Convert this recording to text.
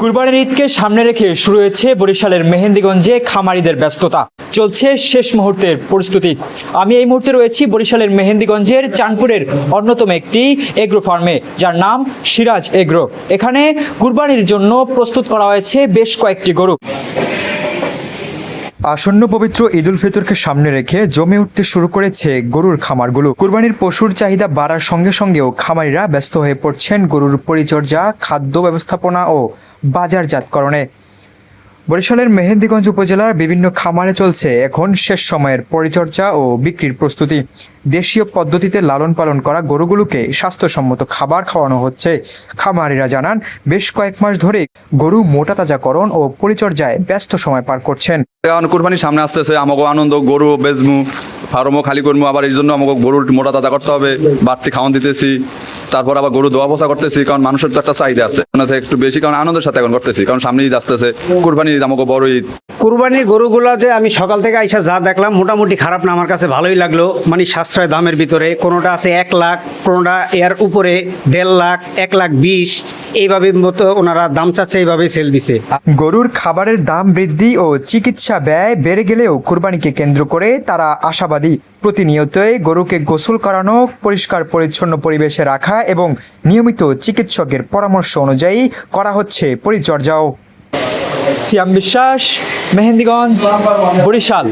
কুরবানির ঈদকে সামনে রেখে শুরু হয়েছে বরিশালের মেহেন্দিগঞ্জে খামারিদের ব্যস্ততা। চলছে শেষ মুহূর্তের প্রস্তুতি। আমি এই মুহূর্তে রয়েছি বরিশালের মেহেন্দিগঞ্জের চাঁদপুরের অন্যতম একটি এগ্রো ফার্মে, যার নাম সিরাজ এগ্রো। এখানে কুরবানির জন্য প্রস্তুত করা হয়েছে বেশ কয়েকটি গরু। আসন্ন পবিত্র ঈদ উল ফিতরকে সামনে রেখে জমে উঠতে শুরু করেছে গরুর খামারগুলো। কুরবানির পশুর চাহিদা বাড়ার সঙ্গে সঙ্গেও খামারিরা ব্যস্ত হয়ে পড়ছেন গরুর পরিচর্যা, খাদ্য ব্যবস্থাপনা ও বাজারজাতকরণে। বরিশালের মেহেন্দিগঞ্জ উপজেলার বিভিন্ন খামারে চলছে এখন শেষ সময়ের পরিচর্যা ও বিক্রির প্রস্তুতি। দেশীয় পদ্ধতিতে লালন পালন করা গরুগুলোকে স্বাস্থ্যসম্মত খাবার খাওয়ানো হচ্ছে। খামারিরা জানান, বেশ কয়েক মাস ধরে গরু মোটা তাজাকরণ ও পরিচর্যায় ব্যস্ত সময় পার করছেন। এখন কুরবানির সামনে আসতেছে, আমাকে আনন্দ, গরু বেচমু, ফার্মও খালি করবো, আবার এই জন্য আমাকে গরুর মোটা তাজা করতে হবে, বাড়তি খাওয়ান দিতেছি, তারপর আবার গরু দোয়া পোষা করতেছি, কারণ মানুষের তো একটা চাহিদা আছে একটু বেশি, কারণ আনন্দের সাথে এখন করতেছি, কারণ সামনে ঈদ আসতেছে, কুরবানি ঈদ, আমাকে বড় ঈদ। কুরবানির গরুগুলোতে আমি সকাল থেকে আইসা যা দেখলাম মোটামুটি খারাপ না, আমার কাছে ভালোই লাগলো। মানে সাশ্রয় দামের ভিতরে, কোনোটা আছে 1 লাখ, কোনোটা এর উপরে 1.5 লাখ, 1,20,000 এইভাবে মতো ওনারা দাম চাচ্ছে, এইভাবে সেল দিছে। গরুর খাবারের দাম বৃদ্ধি ও চিকিৎসা ব্যয় বেড়ে গেলেও কুরবানিকে কেন্দ্র করে তারা আশাবাদী। প্রতিনিয়তই গরুকে গোসল করানো, পরিষ্কার পরিচ্ছন্ন পরিবেশে রাখা এবং নিয়মিত চিকিৎসকের পরামর্শ অনুযায়ী করা হচ্ছে পরিচর্যাও। সিয়াম বিশ্বাস, মেহেন্দিগঞ্জ, বরিশাল।